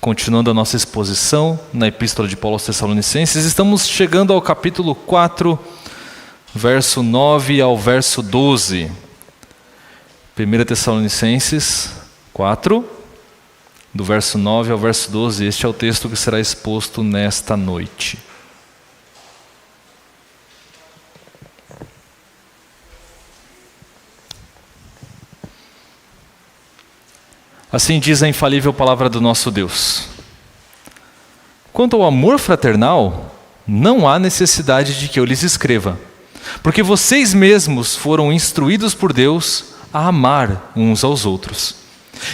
Continuando a nossa exposição na Epístola de Paulo aos Tessalonicenses, estamos chegando ao capítulo 4, verso 9 ao verso 12. 1 Tessalonicenses 4, do verso 9 ao verso 12. Este é o texto que será exposto nesta noite. Assim diz a infalível palavra do nosso Deus: quanto ao amor fraternal, não há necessidade de que eu lhes escreva, porque vocês mesmos foram instruídos por Deus a amar uns aos outros.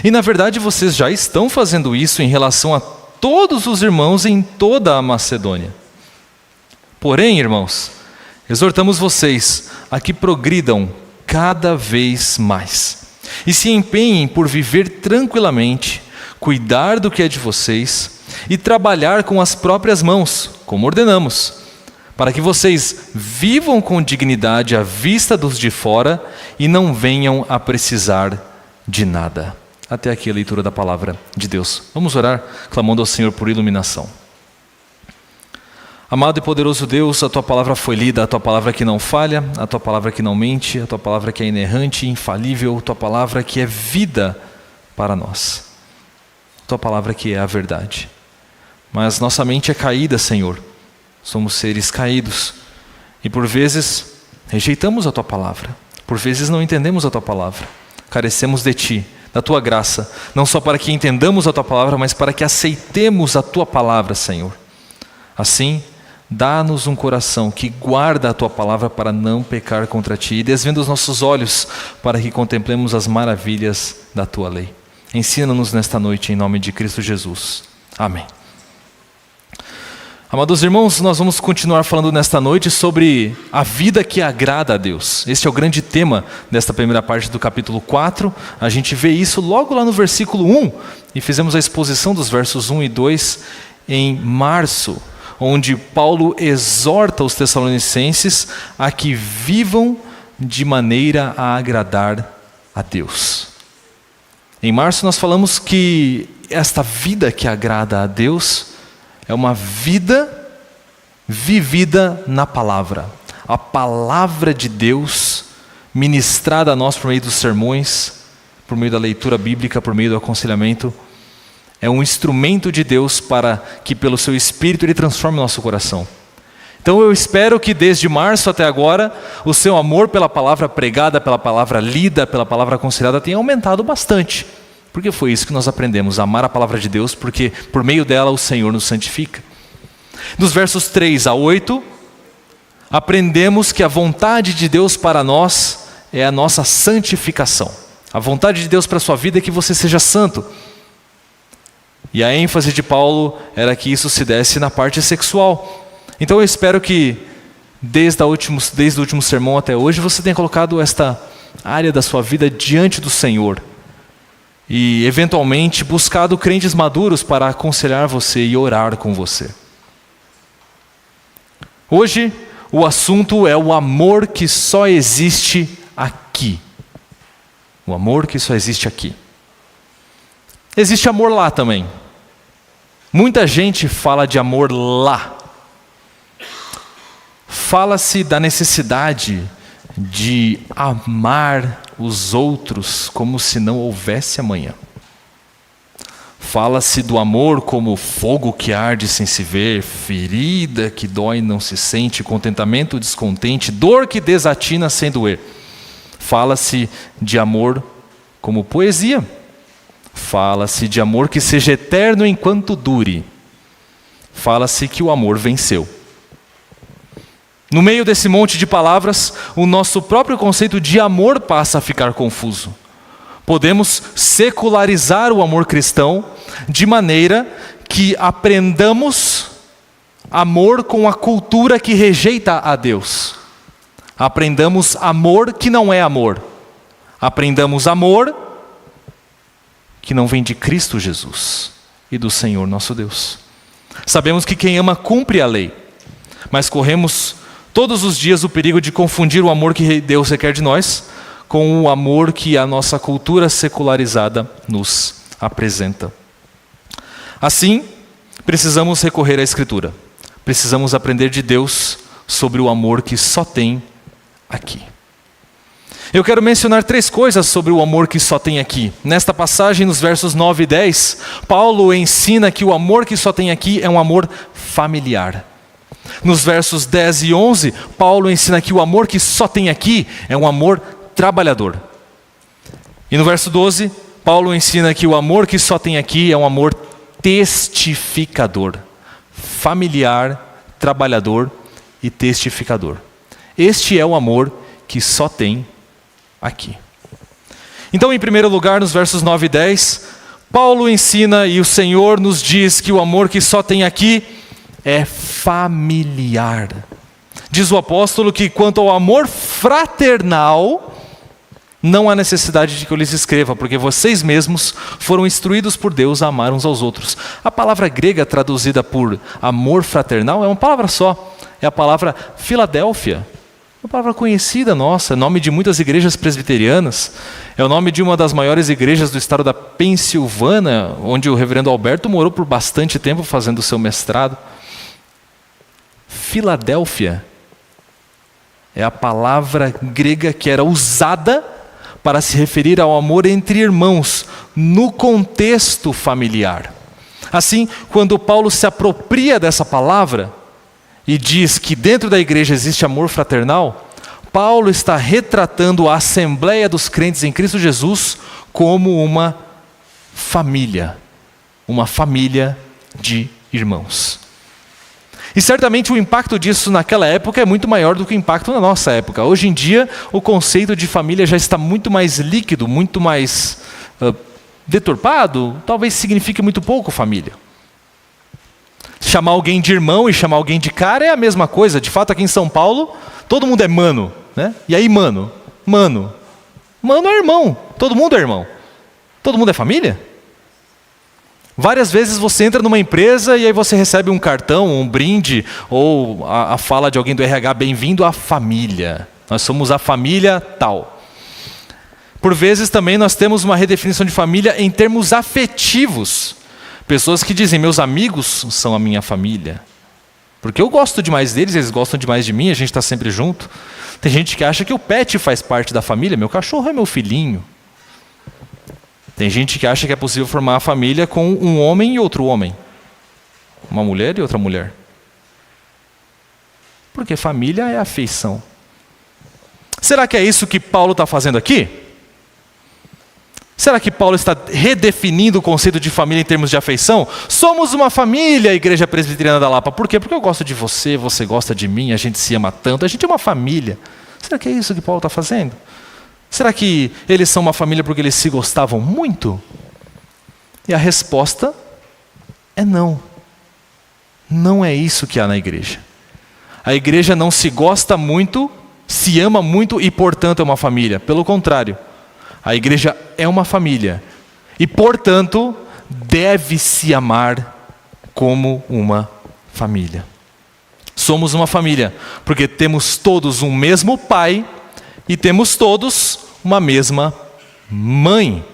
E na verdade vocês já estão fazendo isso em relação a todos os irmãos em toda a Macedônia. Porém, irmãos, exortamos vocês a que progridam cada vez mais e se empenhem por viver tranquilamente, cuidar do que é de vocês e trabalhar com as próprias mãos, como ordenamos, para que vocês vivam com dignidade à vista dos de fora e não venham a precisar de nada. Até aqui a leitura da palavra de Deus. Vamos orar, clamando ao Senhor por iluminação. Amado e poderoso Deus, a Tua palavra foi lida, a Tua palavra que não falha, a Tua palavra que não mente, a Tua palavra que é inerrante e infalível, a Tua palavra que é vida para nós, a Tua palavra que é a verdade. Mas nossa mente é caída, Senhor, somos seres caídos e por vezes rejeitamos a Tua palavra, por vezes não entendemos a Tua palavra, carecemos de Ti, da Tua graça, não só para que entendamos a Tua palavra, mas para que aceitemos a Tua palavra, Senhor. Assim, dá-nos um coração que guarda a Tua palavra para não pecar contra Ti e desvenda os nossos olhos para que contemplemos as maravilhas da Tua lei. Ensina-nos nesta noite em nome de Cristo Jesus. Amém. Amados irmãos, nós vamos continuar falando nesta noite sobre a vida que agrada a Deus. Este é o grande tema desta primeira parte do capítulo 4. A gente vê isso logo lá no versículo 1 e fizemos a exposição dos versos 1 e 2 em março, onde Paulo exorta os tessalonicenses a que vivam de maneira a agradar a Deus. Em março nós falamos que esta vida que agrada a Deus é uma vida vivida na palavra. A palavra de Deus ministrada a nós por meio dos sermões, por meio da leitura bíblica, por meio do aconselhamento, é um instrumento de Deus para que pelo seu Espírito Ele transforme o nosso coração. Então eu espero que desde março até agora, o seu amor pela palavra pregada, pela palavra lida, pela palavra aconselhada tenha aumentado bastante. Porque foi isso que nós aprendemos, a amar a palavra de Deus, porque por meio dela o Senhor nos santifica. Dos versos 3 a 8, aprendemos que a vontade de Deus para nós é a nossa santificação. A vontade de Deus para a sua vida é que você seja santo. E a ênfase de Paulo era que isso se desse na parte sexual. Então eu espero que desde o último sermão até hoje você tenha colocado esta área da sua vida diante do Senhor e eventualmente buscado crentes maduros para aconselhar você e orar com você. Hoje o assunto é o amor que só existe aqui. O amor que só existe aqui. Existe amor lá também. Muita gente fala de amor lá. Fala-se da necessidade de amar os outros como se não houvesse amanhã. Fala-se do amor como fogo que arde sem se ver, ferida que dói e não se sente, contentamento descontente, dor que desatina sem doer. Fala-se de amor como poesia. Fala-se de amor que seja eterno enquanto dure. Fala-se que o amor venceu. No meio desse monte de palavras, o nosso próprio conceito de amor passa a ficar confuso. Podemos secularizar o amor cristão de maneira que aprendamos amor com a cultura que rejeita a Deus. Aprendamos amor que não é amor. Aprendamos amor que não vem de Cristo Jesus e do Senhor nosso Deus. Sabemos que quem ama cumpre a lei, mas corremos todos os dias o perigo de confundir o amor que Deus requer de nós com o amor que a nossa cultura secularizada nos apresenta. Assim, precisamos recorrer à Escritura. Precisamos aprender de Deus sobre o amor que só tem aqui. Eu quero mencionar 3 coisas sobre o amor que só tem aqui. Nesta passagem, nos versos 9 e 10, Paulo ensina que o amor que só tem aqui é um amor familiar. Nos versos 10 e 11, Paulo ensina que o amor que só tem aqui é um amor trabalhador. E no verso 12, Paulo ensina que o amor que só tem aqui é um amor testificador. Familiar, trabalhador e testificador. Este é o amor que só tem aqui. Então, em primeiro lugar, nos versos 9 e 10, Paulo ensina e o Senhor nos diz que o amor que só tem aqui é familiar. Diz o apóstolo que quanto ao amor fraternal, não há necessidade de que eu lhes escreva, porque vocês mesmos foram instruídos por Deus a amar uns aos outros. A palavra grega traduzida por amor fraternal é uma palavra só, é a palavra Filadélfia. Uma palavra conhecida nossa, é nome de muitas igrejas presbiterianas, é o nome de uma das maiores igrejas do estado da Pensilvânia, onde o reverendo Alberto morou por bastante tempo fazendo o seu mestrado. Filadélfia é a palavra grega que era usada para se referir ao amor entre irmãos, no contexto familiar. Assim, quando Paulo se apropria dessa palavra e diz que dentro da igreja existe amor fraternal, Paulo está retratando a Assembleia dos Crentes em Cristo Jesus como uma família de irmãos. E certamente o impacto disso naquela época é muito maior do que o impacto na nossa época. Hoje em dia, o conceito de família já está muito mais líquido, muito mais deturpado, talvez signifique muito pouco família. Chamar alguém de irmão e chamar alguém de cara é a mesma coisa. De fato, aqui em São Paulo, todo mundo é mano, né? E aí, mano é irmão, todo mundo é irmão. Todo mundo é família? Várias vezes você entra numa empresa e aí você recebe um cartão, um brinde, ou a fala de alguém do RH, bem-vindo à família. Nós somos a família tal. Por vezes também nós temos uma redefinição de família em termos afetivos. Pessoas que dizem, meus amigos são a minha família. Porque eu gosto demais deles, eles gostam demais de mim, a gente está sempre junto. Tem gente que acha que o pet faz parte da família, meu cachorro é meu filhinho. Tem gente que acha que é possível formar a família com um homem e outro homem. Uma mulher e outra mulher. Porque família é afeição. Será que é isso que Paulo está fazendo aqui? Será que Paulo está redefinindo o conceito de família em termos de afeição? Somos uma família, Igreja Presbiteriana da Lapa. Por quê? Porque eu gosto de você, você gosta de mim, a gente se ama tanto, a gente é uma família. Será que é isso que Paulo está fazendo? Será que eles são uma família porque eles se gostavam muito? E a resposta é não. Não é isso que há na igreja. A igreja não se gosta muito, se ama muito e, portanto, é uma família. Pelo contrário, a igreja é uma família e, portanto, deve se amar como uma família. Somos uma família porque temos todos um mesmo pai e temos todos uma mesma mãe.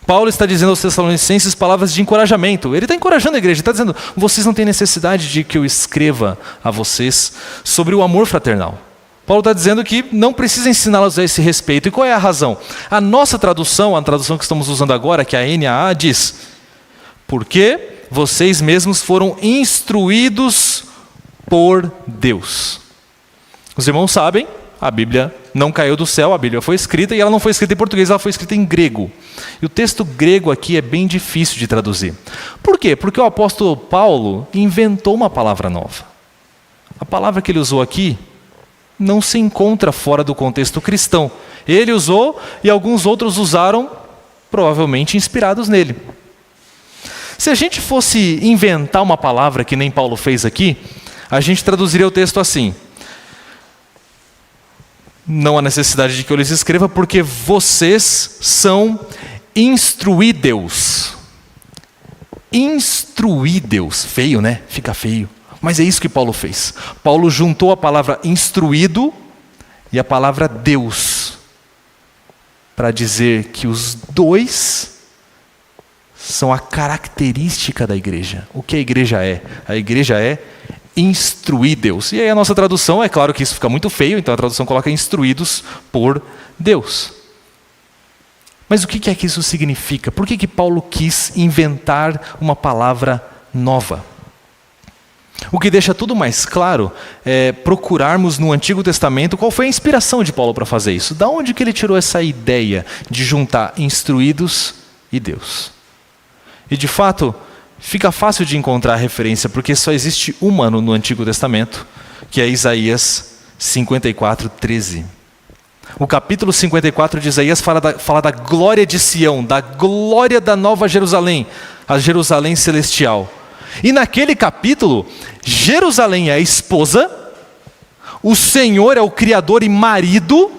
Paulo está dizendo aos Tessalonicenses palavras de encorajamento. Ele está encorajando a igreja, está dizendo, vocês não têm necessidade de que eu escreva a vocês sobre o amor fraternal. Paulo está dizendo que não precisa ensiná-los a esse respeito. E qual é a razão? A nossa tradução, a tradução que estamos usando agora, que é a NAA, diz, porque vocês mesmos foram instruídos por Deus. Os irmãos sabem, a Bíblia não caiu do céu, a Bíblia foi escrita e ela não foi escrita em português, ela foi escrita em grego. E o texto grego aqui é bem difícil de traduzir. Por quê? Porque o apóstolo Paulo inventou uma palavra nova. A palavra que ele usou aqui não se encontra fora do contexto cristão. Ele usou e alguns outros usaram, provavelmente inspirados nele. Se a gente fosse inventar uma palavra que nem Paulo fez aqui, a gente traduziria o texto assim: não há necessidade de que eu lhes escreva, porque vocês são instruídos. Instruídos. Feio, né? Fica feio. Mas é isso que Paulo fez. Paulo juntou a palavra instruído e a palavra Deus para dizer que os dois são a característica da igreja. O que a igreja é? A igreja é instruir Deus. E aí a nossa tradução, é claro que isso fica muito feio, então a tradução coloca instruídos por Deus. Mas o que é que isso significa? Por que Paulo quis inventar uma palavra nova? O que deixa tudo mais claro é procurarmos no Antigo Testamento qual foi a inspiração de Paulo para fazer isso. Da onde que ele tirou essa ideia de juntar instruídos e Deus? E de fato, fica fácil de encontrar a referência, porque só existe uma no Antigo Testamento, que é Isaías 54:13. O capítulo 54 de Isaías fala da glória de Sião, da glória da Nova Jerusalém, a Jerusalém celestial. E naquele capítulo, Jerusalém é a esposa, o Senhor é o Criador e marido,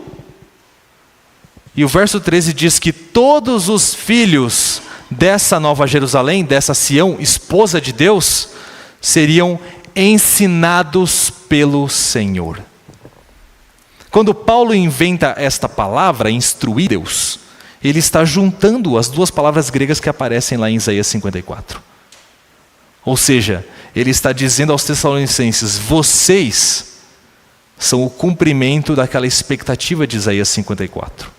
e o verso 13 diz que todos os filhos dessa Nova Jerusalém, dessa Sião, esposa de Deus, seriam ensinados pelo Senhor. Quando Paulo inventa esta palavra, instruir Deus, ele está juntando as duas palavras gregas que aparecem lá em Isaías 54. Ou seja, ele está dizendo aos Tessalonicenses: vocês são o cumprimento daquela expectativa de Isaías 54.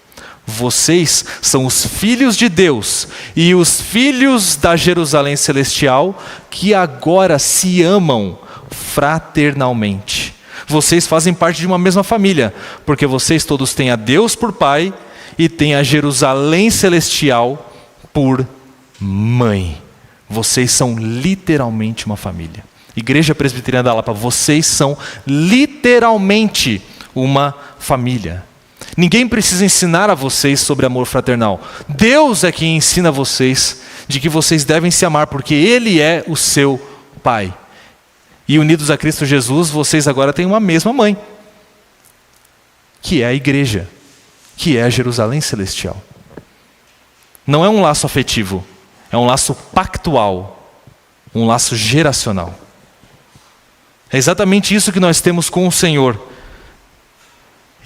Vocês são os filhos de Deus e os filhos da Jerusalém celestial que agora se amam fraternalmente. Vocês fazem parte de uma mesma família, porque vocês todos têm a Deus por pai e têm a Jerusalém celestial por mãe. Vocês são literalmente uma família. Igreja Presbiteriana da Lapa, vocês são literalmente uma família. Ninguém precisa ensinar a vocês sobre amor fraternal. Deus é quem ensina a vocês de que vocês devem se amar, porque Ele é o seu Pai. E unidos a Cristo Jesus, vocês agora têm uma mesma mãe, que é a igreja, que é a Jerusalém celestial. Não é um laço afetivo, é um laço pactual, um laço geracional. É exatamente isso que nós temos com o Senhor.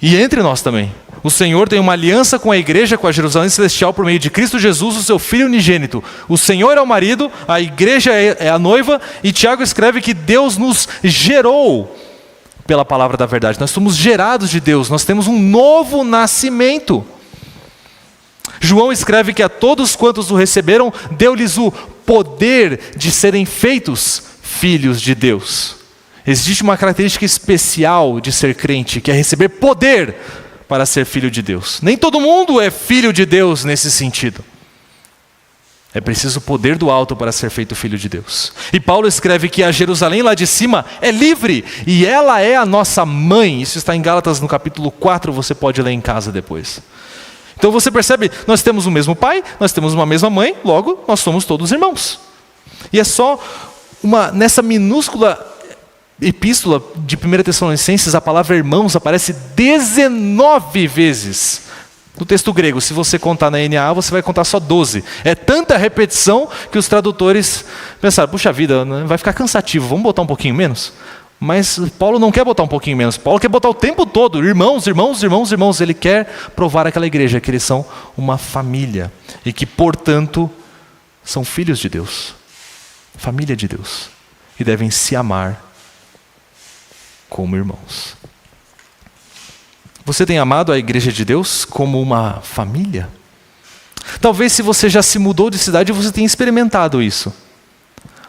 E entre nós também. O Senhor tem uma aliança com a igreja, com a Jerusalém celestial, por meio de Cristo Jesus, o seu Filho unigênito. O Senhor é o marido, a igreja é a noiva, e Tiago escreve que Deus nos gerou pela palavra da verdade. Nós somos gerados de Deus, nós temos um novo nascimento. João escreve que a todos quantos o receberam, deu-lhes o poder de serem feitos filhos de Deus. Existe uma característica especial de ser crente, que é receber poder para ser filho de Deus. Nem todo mundo é filho de Deus nesse sentido. É preciso o poder do alto para ser feito filho de Deus. E Paulo escreve que a Jerusalém lá de cima é livre, e ela é a nossa mãe. Isso está em Gálatas no capítulo 4, você pode ler em casa depois. Então você percebe, nós temos o mesmo pai, nós temos uma mesma mãe, logo nós somos todos irmãos. E é só nessa minúscula epístola de 1 Tessalonicenses, a palavra irmãos aparece 19 vezes. No texto grego, se você contar na NAA, você vai contar só 12. É tanta repetição que os tradutores pensaram: puxa vida, vai ficar cansativo, vamos botar um pouquinho menos? Mas Paulo não quer botar um pouquinho menos, Paulo quer botar o tempo todo, irmãos, irmãos, irmãos, irmãos. Ele quer provar àquela igreja que eles são uma família e que, portanto, são filhos de Deus, família de Deus, e devem se amar como irmãos. Você tem amado a igreja de Deus como uma família? Talvez, se você já se mudou de cidade, você tenha experimentado isso.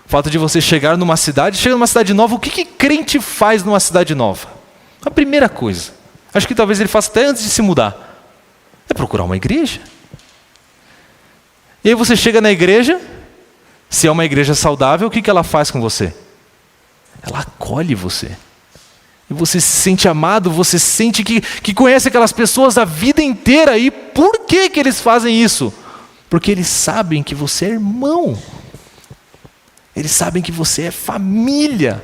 O fato de você chega numa cidade nova, o que crente faz numa cidade nova? A primeira coisa, acho que talvez ele faça até antes de se mudar, é procurar uma igreja. E aí você chega na igreja, se é uma igreja saudável, o que ela faz com você? Ela acolhe você. E você se sente amado, você sente que conhece aquelas pessoas a vida inteira. E por que eles fazem isso? Porque eles sabem que você é irmão. Eles sabem que você é família.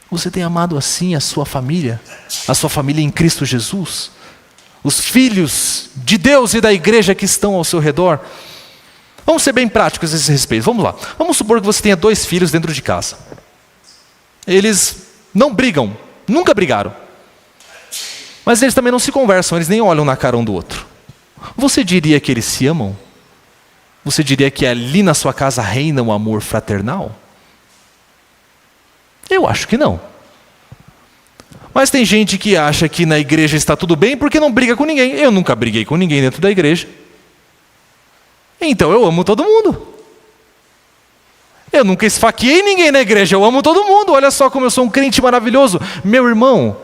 Você tem amado assim a sua família em Cristo Jesus? Os filhos de Deus e da igreja que estão ao seu redor? Vamos ser bem práticos a esse respeito. Vamos lá. Vamos supor que você tenha 2 filhos dentro de casa. Eles não brigam. Nunca brigaram. Mas eles também não se conversam, eles nem olham na cara um do outro. Você diria que eles se amam? Você diria que ali na sua casa reina o amor fraternal? Eu acho que não. Mas tem gente que acha que na igreja está tudo bem porque não briga com ninguém. Eu nunca briguei com ninguém dentro da igreja. Então eu amo todo mundo. Eu nunca esfaqueei ninguém na igreja, eu amo todo mundo. Olha só como eu sou um crente maravilhoso. Meu irmão,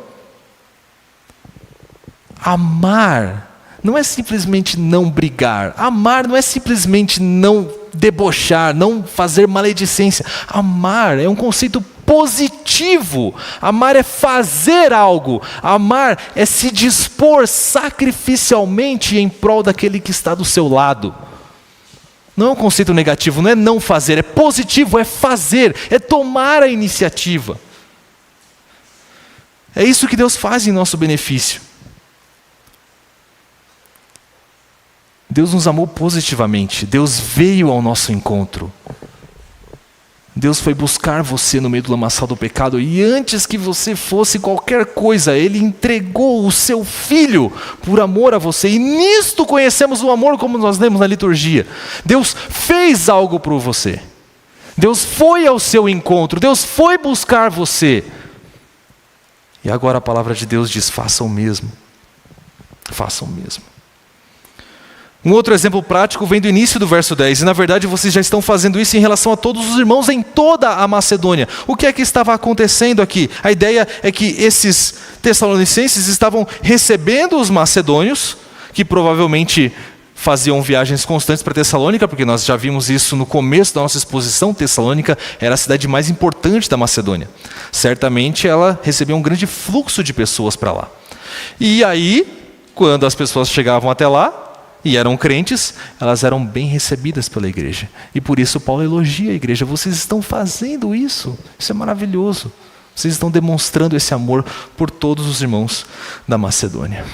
amar não é simplesmente não brigar. Amar não é simplesmente não debochar, não fazer maledicência. Amar é um conceito positivo. Amar é fazer algo. Amar é se dispor sacrificialmente em prol daquele que está do seu lado. Não é um conceito negativo, não é não fazer, é positivo, é fazer, é tomar a iniciativa. É isso que Deus faz em nosso benefício. Deus nos amou positivamente, Deus veio ao nosso encontro. Deus foi buscar você no meio do lamaçal do pecado e antes que você fosse qualquer coisa, Ele entregou o seu Filho por amor a você. E nisto conhecemos o amor como nós lemos na liturgia. Deus fez algo por você. Deus foi ao seu encontro. Deus foi buscar você. E agora a palavra de Deus diz, façam o mesmo. Façam o mesmo. Um outro exemplo prático vem do início do verso 10. E na verdade vocês já estão fazendo isso em relação a todos os irmãos em toda a Macedônia. O que é que estava acontecendo aqui? A ideia é que esses tessalonicenses estavam recebendo os macedônios, que provavelmente faziam viagens constantes para Tessalônica, porque nós já vimos isso no começo da nossa exposição. Tessalônica era a cidade mais importante da Macedônia. Certamente ela recebia um grande fluxo de pessoas para lá. E aí, quando as pessoas chegavam até lá, e eram crentes, elas eram bem recebidas pela igreja. E por isso Paulo elogia a igreja. Vocês estão fazendo isso. Isso é maravilhoso. Vocês estão demonstrando esse amor por todos os irmãos da Macedônia.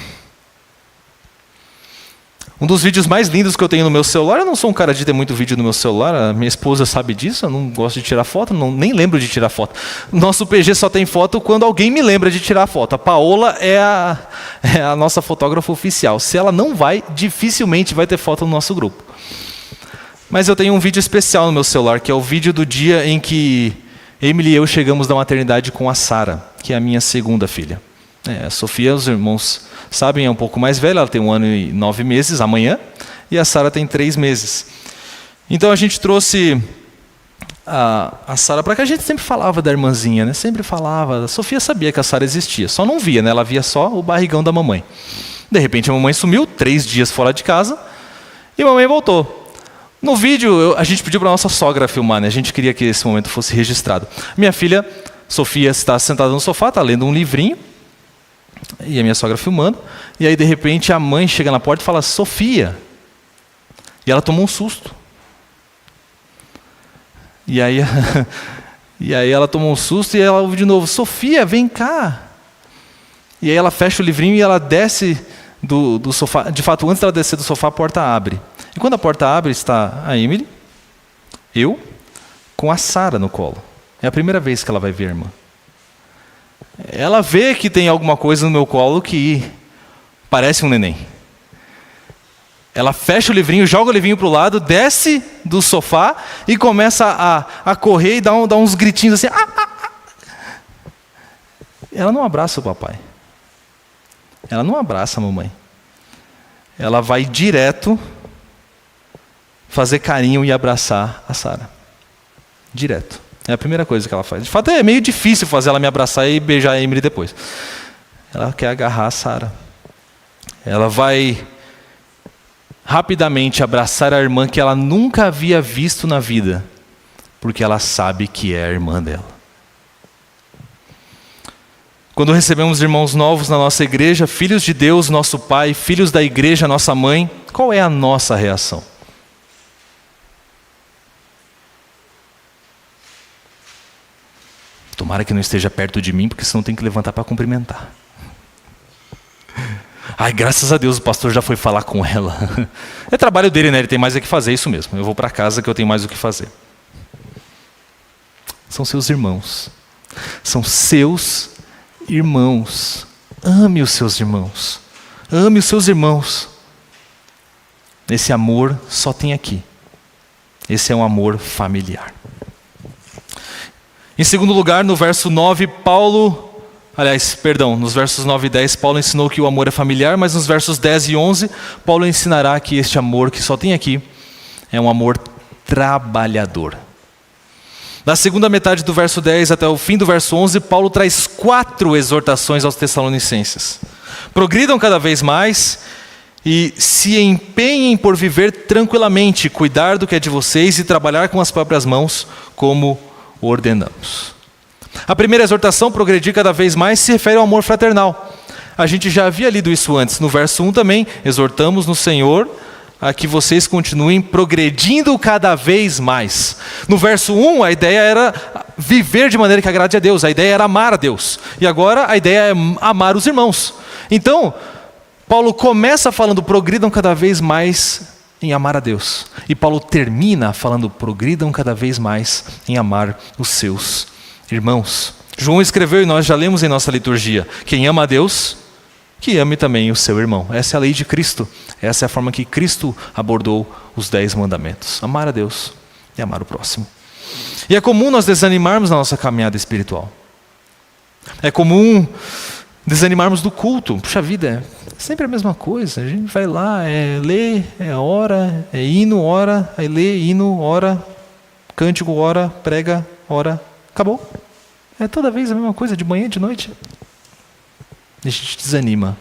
Um dos vídeos mais lindos que eu tenho no meu celular, eu não sou um cara de ter muito vídeo no meu celular, a minha esposa sabe disso, eu não gosto de tirar foto, nem lembro de tirar foto. Nosso PG só tem foto quando alguém me lembra de tirar foto. A Paola é a nossa fotógrafa oficial. Se ela não vai, dificilmente vai ter foto no nosso grupo. Mas eu tenho um vídeo especial no meu celular, que é o vídeo do dia em que Emily e eu chegamos da maternidade com a Sara, que é a minha segunda filha. A Sofia, os irmãos sabem, é um pouco mais velha, ela tem 1 ano e 9 meses amanhã, e a Sara tem 3 meses. Então a gente trouxe a Sara para cá. A gente sempre falava da irmãzinha, né? Sempre falava. A Sofia sabia que a Sara existia, só não via, né? Ela via só o barrigão da mamãe. De repente a mamãe sumiu, 3 dias fora de casa, e a mamãe voltou. No vídeo, a gente pediu para a nossa sogra filmar, né? A gente queria que esse momento fosse registrado. Minha filha, Sofia, está sentada no sofá, está lendo um livrinho, e a minha sogra filmando, e aí de repente a mãe chega na porta e fala, Sofia. E ela tomou um susto. E aí ela tomou um susto e ela ouve de novo, Sofia, vem cá. E aí ela fecha o livrinho e ela desce do sofá. De fato, antes dela descer do sofá, a porta abre. E quando a porta abre, está a Emily, eu, com a Sara no colo. É a primeira vez que ela vai ver a irmã. Ela vê que tem alguma coisa no meu colo que parece um neném. Ela fecha o livrinho, joga o livrinho para o lado, desce do sofá e começa a correr e dá uns gritinhos assim. Ela não abraça o papai. Ela não abraça a mamãe. Ela vai direto fazer carinho e abraçar a Sara. Direto. É a primeira coisa que ela faz. De fato, é meio difícil fazer ela me abraçar e beijar a Emily depois. Ela quer agarrar a Sara. Ela vai rapidamente abraçar a irmã que ela nunca havia visto na vida, porque ela sabe que é a irmã dela. Quando recebemos irmãos novos na nossa igreja, filhos de Deus, nosso Pai, filhos da igreja, nossa mãe, qual é a nossa reação? Tomara que não esteja perto de mim, porque senão tem que levantar para cumprimentar. Ai, graças a Deus o pastor já foi falar com ela. É trabalho dele, né? Ele tem mais o que fazer, isso mesmo. Eu vou para casa que eu tenho mais o que fazer. São seus irmãos. São seus irmãos. Ame os seus irmãos. Ame os seus irmãos. Esse amor só tem aqui. Esse é um amor familiar. Em segundo lugar, no verso 9, nos versos 9 e 10, Paulo ensinou que o amor é familiar, mas nos versos 10 e 11, Paulo ensinará que este amor que só tem aqui é um amor trabalhador. Da segunda metade do verso 10 até o fim do verso 11, Paulo traz 4 exortações aos Tessalonicenses. Progridam cada vez mais e se empenhem por viver tranquilamente, cuidar do que é de vocês e trabalhar com as próprias mãos, como ordenamos. A primeira exortação, progredir cada vez mais, se refere ao amor fraternal. A gente já havia lido isso antes. No verso 1 também, exortamos no Senhor a que vocês continuem progredindo cada vez mais. No verso 1, a ideia era viver de maneira que agrade a Deus. A ideia era amar a Deus. E agora a ideia é amar os irmãos. Então, Paulo começa falando, progridam cada vez mais em amar a Deus. E Paulo termina falando, progridam cada vez mais em amar os seus irmãos. João escreveu, e nós já lemos em nossa liturgia, quem ama a Deus, que ame também o seu irmão. Essa é a lei de Cristo. Essa é a forma que Cristo abordou os 10 mandamentos. Amar a Deus e amar o próximo. E é comum nós desanimarmos na nossa caminhada espiritual. É comum desanimarmos do culto. Puxa vida, é sempre a mesma coisa. A gente vai lá, lê, ora, hino, ora, aí lê, hino, ora, cântico, ora, prega, ora. Acabou. É toda vez a mesma coisa, de manhã e de noite. A gente desanima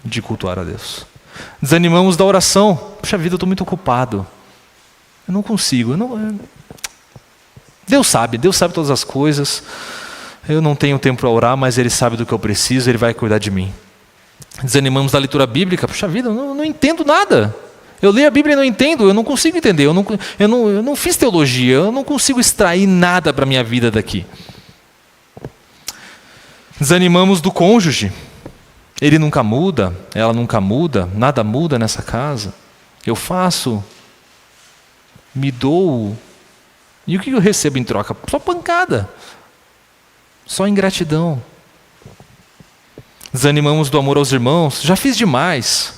de cultuar a Deus. Desanimamos da oração. Puxa vida, eu estou muito ocupado. Eu não consigo. Deus sabe todas as coisas. Eu não tenho tempo para orar, mas Ele sabe do que eu preciso, Ele vai cuidar de mim. Desanimamos da leitura bíblica. Puxa vida, eu não entendo nada. Eu leio a Bíblia e não entendo, eu não consigo entender. Eu não fiz teologia, eu não consigo extrair nada para a minha vida daqui. Desanimamos do cônjuge. Ele nunca muda, ela nunca muda, nada muda nessa casa. Eu faço, me dou, e o que eu recebo em troca? Só pancada, só ingratidão. Desanimamos do amor aos irmãos. Já fiz demais,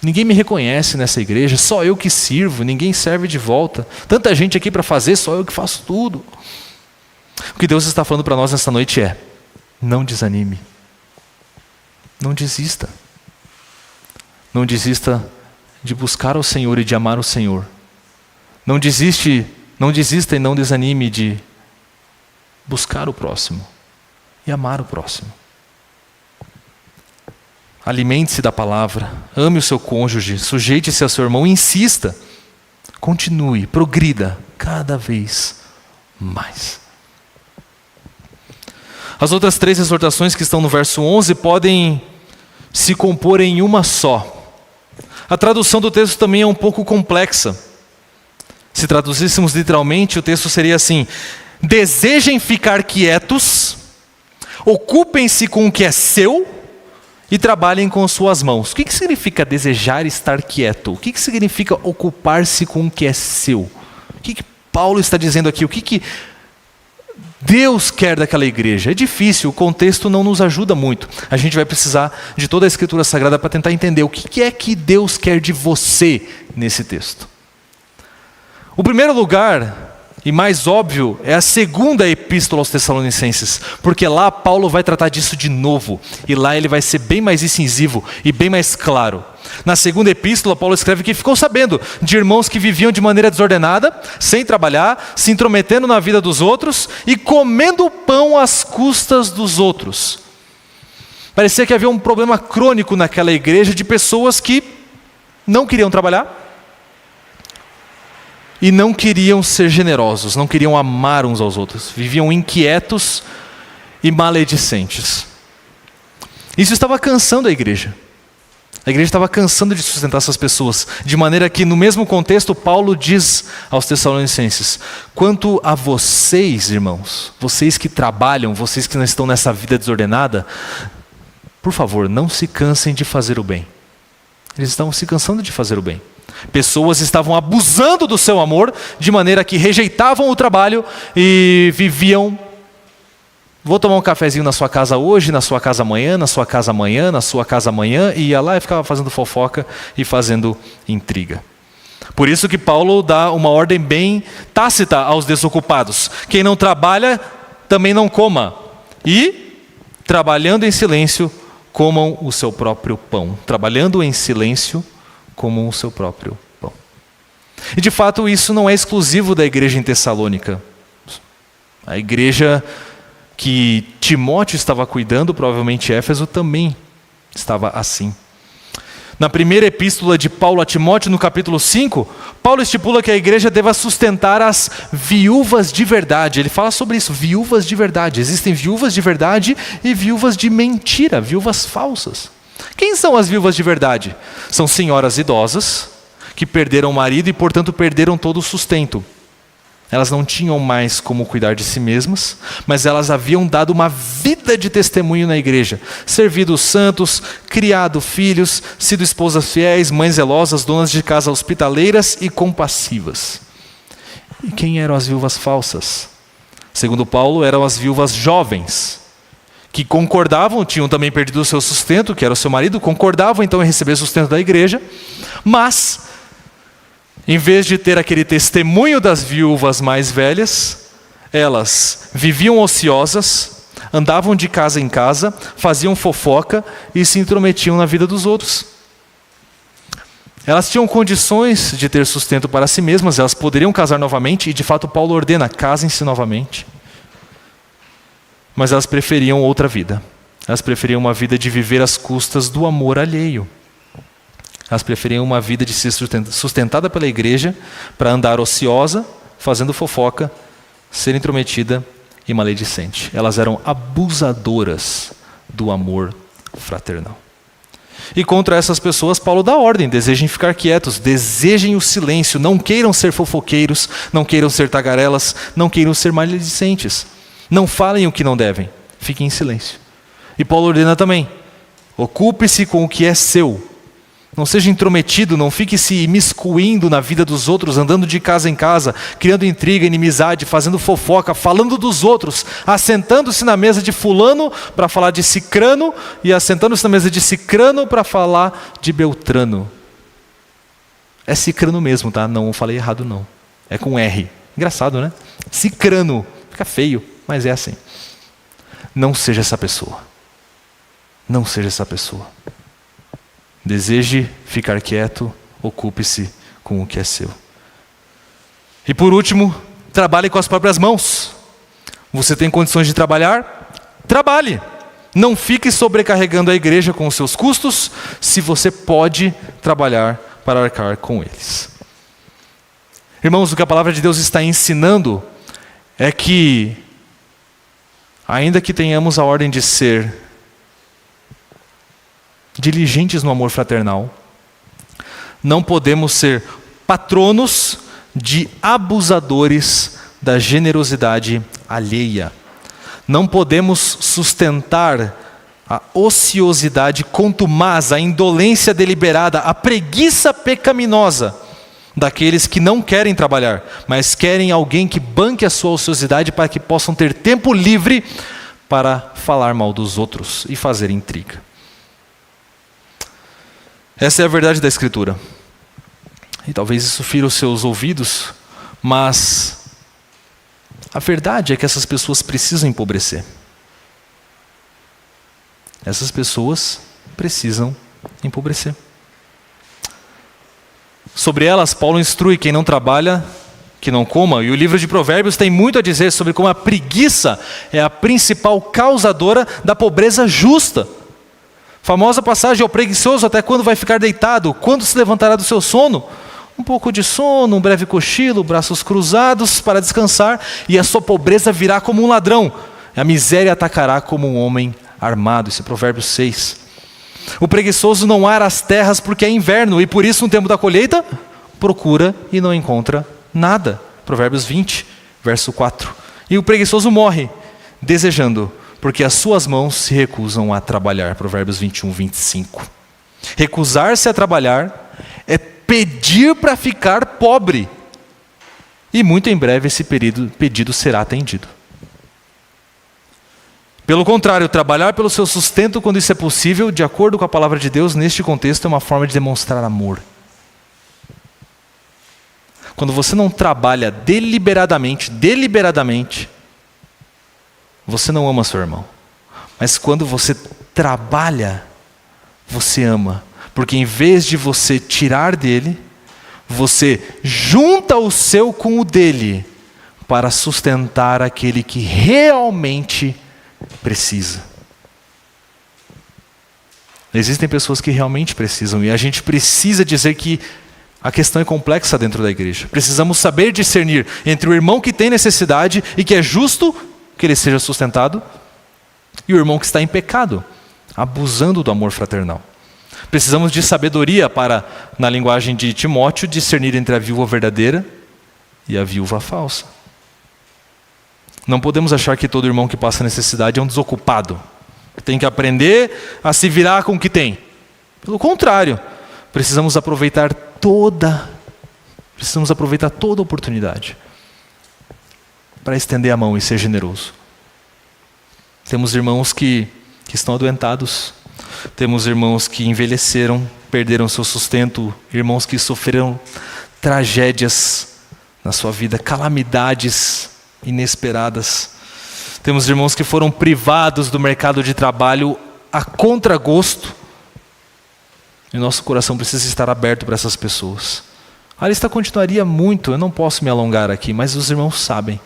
ninguém me reconhece nessa igreja, só eu que sirvo, ninguém serve de volta. Tanta gente aqui para fazer, só eu que faço tudo. O que Deus está falando para nós nessa noite é: não desanime. Não desista. Não desista de buscar o Senhor e de amar o Senhor. Não desista e não desanime de buscar o próximo e amar o próximo. Alimente-se da palavra, ame o seu cônjuge, sujeite-se ao seu irmão, insista, continue, progrida cada vez mais. As outras 3 exortações que estão no verso 11 podem se compor em uma só. A tradução do texto também é um pouco complexa. Se traduzíssemos literalmente, o texto seria assim: desejem ficar quietos, ocupem-se com o que é seu e trabalhem com suas mãos. O que significa desejar estar quieto? O que significa ocupar-se com o que é seu? O que Paulo está dizendo aqui? O que Deus quer daquela igreja? É difícil, o contexto não nos ajuda muito. A gente vai precisar de toda a Escritura Sagrada para tentar entender o que é que Deus quer de você nesse texto. O primeiro lugar, e mais óbvio, é a segunda epístola aos Tessalonicenses, porque lá Paulo vai tratar disso de novo, e lá ele vai ser bem mais incisivo e bem mais claro. Na segunda epístola, Paulo escreve que ficou sabendo de irmãos que viviam de maneira desordenada, sem trabalhar, se intrometendo na vida dos outros e comendo pão às custas dos outros. Parecia que havia um problema crônico naquela igreja de pessoas que não queriam trabalhar e não queriam ser generosos, não queriam amar uns aos outros, viviam inquietos e maledicentes. Isso estava cansando a igreja. A igreja estava cansando de sustentar essas pessoas, de maneira que no mesmo contexto Paulo diz aos Tessalonicenses: quanto a vocês, irmãos, vocês que trabalham, vocês que não estão nessa vida desordenada, por favor, não se cansem de fazer o bem. Eles estavam se cansando de fazer o bem. Pessoas estavam abusando do seu amor, de maneira que rejeitavam o trabalho e viviam: vou tomar um cafezinho na sua casa hoje, na sua casa amanhã, na sua casa amanhã, na sua casa amanhã, e ia lá e ficava fazendo fofoca e fazendo intriga. Por isso que Paulo dá uma ordem bem tácita aos desocupados. Quem não trabalha, também não coma. E, trabalhando em silêncio, comam o seu próprio pão. Trabalhando em silêncio, comam o seu próprio pão. E de fato isso não é exclusivo da igreja em Tessalônica. A igreja que Timóteo estava cuidando, provavelmente Éfeso, também estava assim. Na primeira epístola de Paulo a Timóteo, no capítulo 5, Paulo estipula que a igreja deva sustentar as viúvas de verdade. Ele fala sobre isso, viúvas de verdade. Existem viúvas de verdade e viúvas de mentira, viúvas falsas. Quem são as viúvas de verdade? São senhoras idosas que perderam o marido e, portanto, perderam todo o sustento. Elas não tinham mais como cuidar de si mesmas, mas elas haviam dado uma vida de testemunho na igreja. Servido os santos, criado filhos, sido esposas fiéis, mães zelosas, donas de casa hospitaleiras e compassivas. E quem eram as viúvas falsas? Segundo Paulo, eram as viúvas jovens, que concordavam, tinham também perdido o seu sustento, que era o seu marido, concordavam então em receber sustento da igreja, mas em vez de ter aquele testemunho das viúvas mais velhas, elas viviam ociosas, andavam de casa em casa, faziam fofoca e se intrometiam na vida dos outros. Elas tinham condições de ter sustento para si mesmas, elas poderiam casar novamente, e de fato Paulo ordena, casem-se novamente. Mas elas preferiam outra vida. Elas preferiam uma vida de viver às custas do amor alheio. Elas preferiam uma vida de ser sustentada pela igreja para andar ociosa, fazendo fofoca, ser intrometida e maledicente. Elas eram abusadoras do amor fraternal. E contra essas pessoas, Paulo dá ordem: desejem ficar quietos, desejem o silêncio, não queiram ser fofoqueiros, não queiram ser tagarelas, não queiram ser maledicentes. Não falem o que não devem, fiquem em silêncio. E Paulo ordena também: ocupe-se com o que é seu. Não seja intrometido, não fique se imiscuindo na vida dos outros, andando de casa em casa, criando intriga, inimizade, fazendo fofoca, falando dos outros, assentando-se na mesa de fulano para falar de cicrano e assentando-se na mesa de cicrano para falar de beltrano. É cicrano mesmo, tá? Não falei errado não. É com R. Engraçado, né? Cicrano. Fica feio, mas é assim. Não seja essa pessoa. Não seja essa pessoa. Deseje ficar quieto, ocupe-se com o que é seu. E por último, trabalhe com as próprias mãos. Você tem condições de trabalhar? Trabalhe. Não fique sobrecarregando a igreja com os seus custos, se você pode trabalhar para arcar com eles. Irmãos, o que a palavra de Deus está ensinando é que, ainda que tenhamos a ordem de ser diligentes no amor fraternal, não podemos ser patronos de abusadores da generosidade alheia. Não podemos sustentar a ociosidade contumaz, a indolência deliberada, a preguiça pecaminosa daqueles que não querem trabalhar, mas querem alguém que banque a sua ociosidade para que possam ter tempo livre para falar mal dos outros e fazer intriga. Essa é a verdade da Escritura. E talvez isso fira os seus ouvidos, mas a verdade é que essas pessoas precisam empobrecer. Essas pessoas precisam empobrecer. Sobre elas, Paulo instrui: quem não trabalha, que não coma. E o livro de Provérbios tem muito a dizer sobre como a preguiça é a principal causadora da pobreza justa. Famosa passagem: ao preguiçoso até quando vai ficar deitado? Quando se levantará do seu sono? Um pouco de sono, um breve cochilo, braços cruzados para descansar, e a sua pobreza virá como um ladrão. A miséria atacará como um homem armado. Isso é Provérbios 6. O preguiçoso não ara as terras porque é inverno, e por isso no tempo da colheita procura e não encontra nada. Provérbios 20, verso 4. E o preguiçoso morre desejando, porque as suas mãos se recusam a trabalhar. Provérbios 21, 25. Recusar-se a trabalhar é pedir para ficar pobre. E muito em breve esse pedido será atendido. Pelo contrário, trabalhar pelo seu sustento quando isso é possível, de acordo com a palavra de Deus, neste contexto, é uma forma de demonstrar amor. quando você não trabalha deliberadamente, você não ama seu irmão. Mas quando você trabalha, você ama. Porque em vez de você tirar dele, você junta o seu com o dele para sustentar aquele que realmente precisa. Existem pessoas que realmente precisam, e a gente precisa dizer que a questão é complexa dentro da igreja. Precisamos saber discernir entre o irmão que tem necessidade e que é justo que ele seja sustentado, e o irmão que está em pecado, abusando do amor fraternal. Precisamos de sabedoria para, na linguagem de Timóteo, discernir entre a viúva verdadeira e a viúva falsa. Não podemos achar que todo irmão que passa necessidade é um desocupado, que tem que aprender a se virar com o que tem. Pelo contrário, precisamos aproveitar toda oportunidade para estender a mão e ser generoso. Temos irmãos que estão adoentados, temos irmãos que envelheceram, perderam seu sustento, irmãos que sofreram tragédias na sua vida, calamidades inesperadas. Temos irmãos que foram privados do mercado de trabalho a contragosto. E nosso coração precisa estar aberto para essas pessoas. A lista continuaria muito, eu não posso me alongar aqui, mas os irmãos sabem.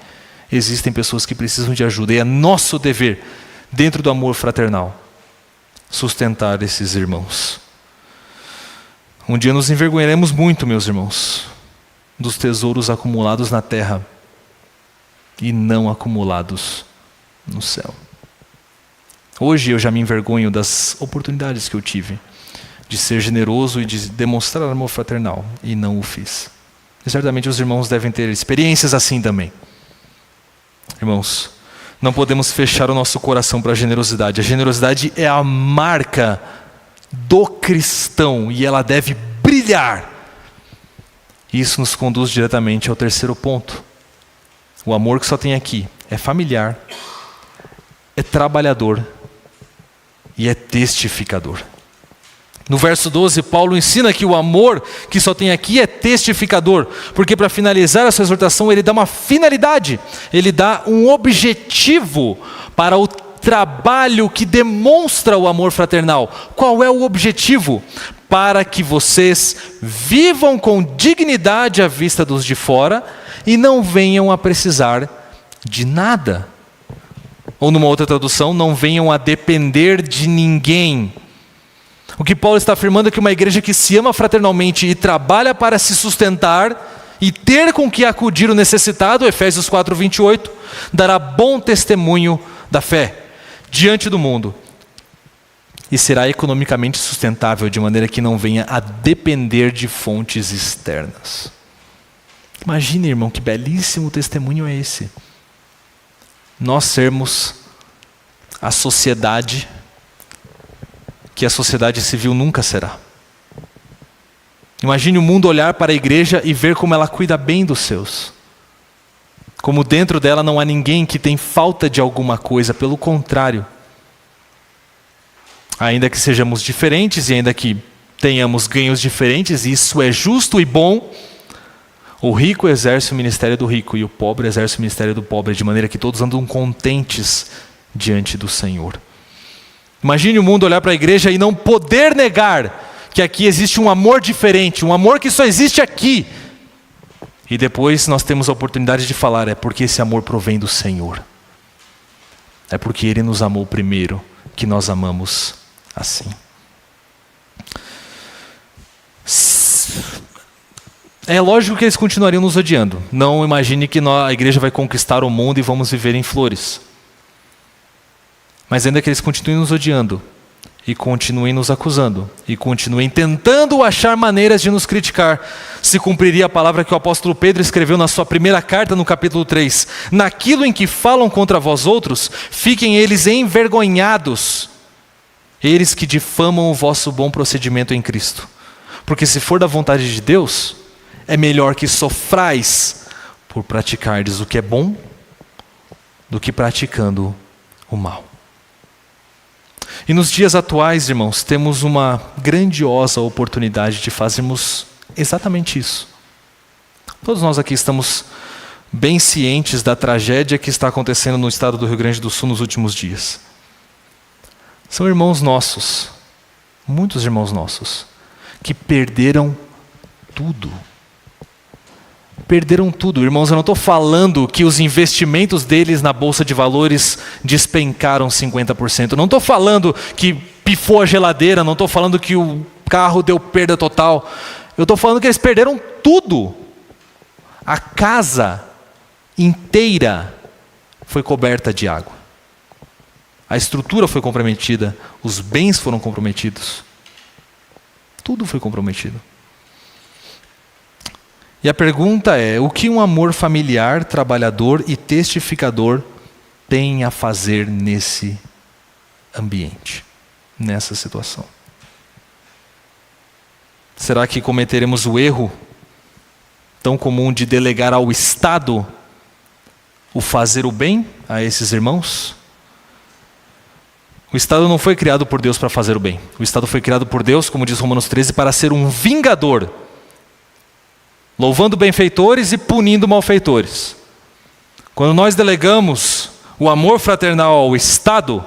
Existem pessoas que precisam de ajuda e é nosso dever, dentro do amor fraternal, sustentar esses irmãos. Um dia nos envergonharemos muito, meus irmãos, dos tesouros acumulados na terra e não acumulados no céu. Hoje eu já me envergonho das oportunidades que eu tive de ser generoso e de demonstrar amor fraternal, e não o fiz. E certamente os irmãos devem ter experiências assim também. Irmãos, não podemos fechar o nosso coração para a generosidade. A generosidade é a marca do cristão e ela deve brilhar. Isso nos conduz diretamente ao terceiro ponto. O amor que só tem aqui é familiar, é trabalhador e é testificador. No verso 12, Paulo ensina que o amor que só tem aqui é testificador, porque para finalizar essa exortação ele dá uma finalidade, ele dá um objetivo para o trabalho que demonstra o amor fraternal. Qual é o objetivo? Para que vocês vivam com dignidade à vista dos de fora e não venham a precisar de nada. Ou numa outra tradução, não venham a depender de ninguém. O que Paulo está afirmando é que uma igreja que se ama fraternalmente e trabalha para se sustentar e ter com que acudir o necessitado, Efésios 4:28, dará bom testemunho da fé diante do mundo e será economicamente sustentável de maneira que não venha a depender de fontes externas. Imagine, irmão, que belíssimo testemunho é esse. Nós sermos a sociedade que a sociedade civil nunca será. Imagine o mundo olhar para a igreja e ver como ela cuida bem dos seus. Como dentro dela não há ninguém que tem falta de alguma coisa, pelo contrário. Ainda que sejamos diferentes e ainda que tenhamos ganhos diferentes, isso é justo e bom, o rico exerce o ministério do rico e o pobre exerce o ministério do pobre, de maneira que todos andam contentes diante do Senhor. Imagine o mundo olhar para a igreja e não poder negar que aqui existe um amor diferente, um amor que só existe aqui. E depois nós temos a oportunidade de falar, é porque esse amor provém do Senhor. É porque Ele nos amou primeiro, que nós amamos assim. É lógico que eles continuariam nos odiando. Não imagine que a igreja vai conquistar o mundo e vamos viver em flores. Mas ainda que eles continuem nos odiando, e continuem nos acusando, e continuem tentando achar maneiras de nos criticar, se cumpriria a palavra que o apóstolo Pedro escreveu na sua primeira carta, no capítulo 3. Naquilo em que falam contra vós outros, fiquem eles envergonhados, eles que difamam o vosso bom procedimento em Cristo. Porque se for da vontade de Deus, é melhor que sofrais por praticardes o que é bom, do que praticando o mal. E nos dias atuais, irmãos, temos uma grandiosa oportunidade de fazermos exatamente isso. Todos nós aqui estamos bem cientes da tragédia que está acontecendo no estado do Rio Grande do Sul nos últimos dias. São irmãos nossos, muitos irmãos nossos, que perderam tudo. Perderam tudo. Irmãos, eu não estou falando que os investimentos deles na Bolsa de Valores despencaram 50%. Não estou falando que pifou a geladeira, não estou falando que o carro deu perda total. Eu estou falando que eles perderam tudo. A casa inteira foi coberta de água. A estrutura foi comprometida, os bens foram comprometidos. Tudo foi comprometido. E a pergunta é: o que um amor familiar, trabalhador e testificador tem a fazer nesse ambiente, nessa situação? Será que cometeremos o erro tão comum de delegar ao Estado o fazer o bem a esses irmãos? O Estado não foi criado por Deus para fazer o bem. O Estado foi criado por Deus, como diz Romanos 13, para ser um vingador, louvando benfeitores e punindo malfeitores. Quando nós delegamos o amor fraternal ao Estado,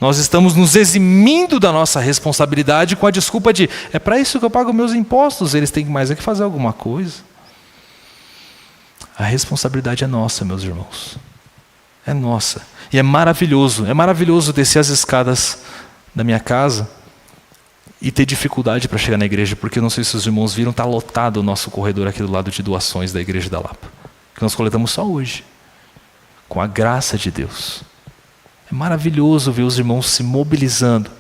nós estamos nos eximindo da nossa responsabilidade com a desculpa de: é para isso que eu pago meus impostos, eles têm mais é que fazer alguma coisa. A responsabilidade é nossa, meus irmãos. É nossa. E é maravilhoso descer as escadas da minha casa e ter dificuldade para chegar na igreja, porque eu não sei se os irmãos viram, está lotado o nosso corredor aqui do lado de doações da Igreja da Lapa, que nós coletamos só hoje, com a graça de Deus. É maravilhoso ver os irmãos se mobilizando,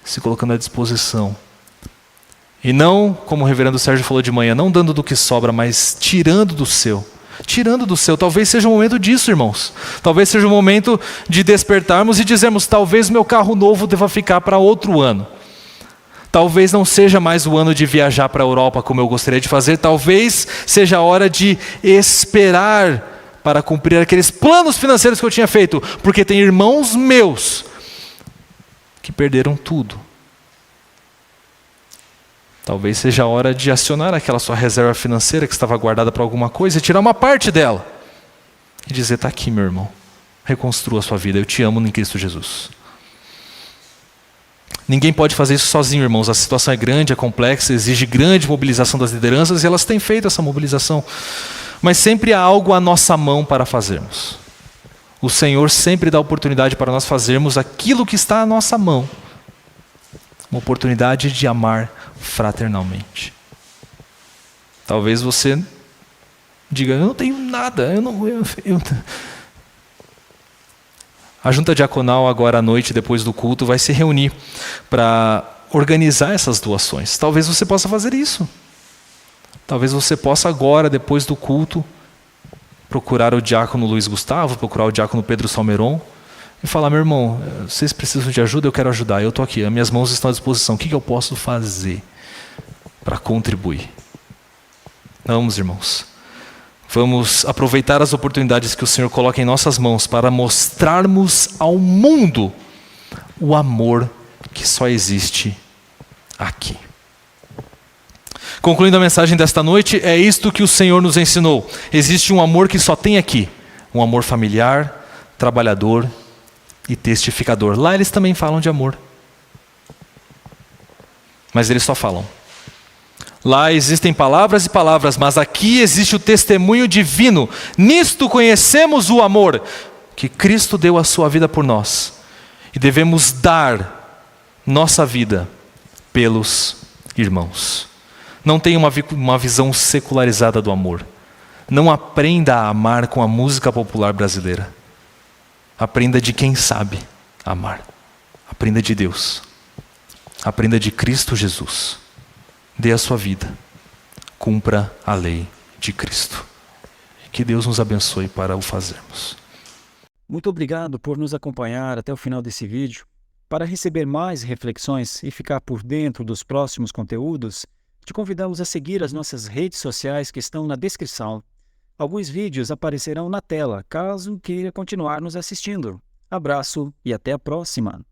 se colocando à disposição. E não, como o reverendo Sérgio falou de manhã, não dando do que sobra, mas tirando do seu. Tirando do seu. Talvez seja o momento disso, irmãos. Talvez seja o momento de despertarmos e dizermos: talvez meu carro novo deva ficar para outro ano. Talvez não seja mais o ano de viajar para a Europa como eu gostaria de fazer. Talvez seja a hora de esperar para cumprir aqueles planos financeiros que eu tinha feito. Porque tem irmãos meus que perderam tudo. Talvez seja a hora de acionar aquela sua reserva financeira que estava guardada para alguma coisa e tirar uma parte dela. E dizer: está aqui, meu irmão. Reconstrua a sua vida. Eu te amo em Cristo Jesus. Ninguém pode fazer isso sozinho, irmãos. A situação é grande, é complexa, exige grande mobilização das lideranças e elas têm feito essa mobilização. Mas sempre há algo à nossa mão para fazermos. O Senhor sempre dá oportunidade para nós fazermos aquilo que está à nossa mão. Uma oportunidade de amar fraternalmente. Talvez você diga: eu não tenho nada, A junta diaconal agora à noite, depois do culto, vai se reunir para organizar essas doações. Talvez você possa fazer isso. Talvez você possa agora, depois do culto, procurar o diácono Luiz Gustavo, procurar o diácono Pedro Salmeron e falar: meu irmão, vocês precisam de ajuda, eu quero ajudar, eu estou aqui, as minhas mãos estão à disposição, o que eu posso fazer para contribuir? Vamos, irmãos, vamos aproveitar as oportunidades que o Senhor coloca em nossas mãos para mostrarmos ao mundo o amor que só existe aqui. Concluindo a mensagem desta noite, é isto que o Senhor nos ensinou. Existe um amor que só tem aqui, um amor familiar, trabalhador e testificador. Lá eles também falam de amor, mas eles só falam. Lá existem palavras e palavras, mas aqui existe o testemunho divino. Nisto conhecemos o amor, que Cristo deu a sua vida por nós. E devemos dar nossa vida pelos irmãos. Não tenha uma visão secularizada do amor. Não aprenda a amar com a música popular brasileira. Aprenda de quem sabe amar. Aprenda de Deus. Aprenda de Cristo Jesus. Dê a sua vida. Cumpra a lei de Cristo. Que Deus nos abençoe para o fazermos. Muito obrigado por nos acompanhar até o final desse vídeo. Para receber mais reflexões e ficar por dentro dos próximos conteúdos, te convidamos a seguir as nossas redes sociais que estão na descrição. Alguns vídeos aparecerão na tela, caso queira continuar nos assistindo. Abraço e até a próxima!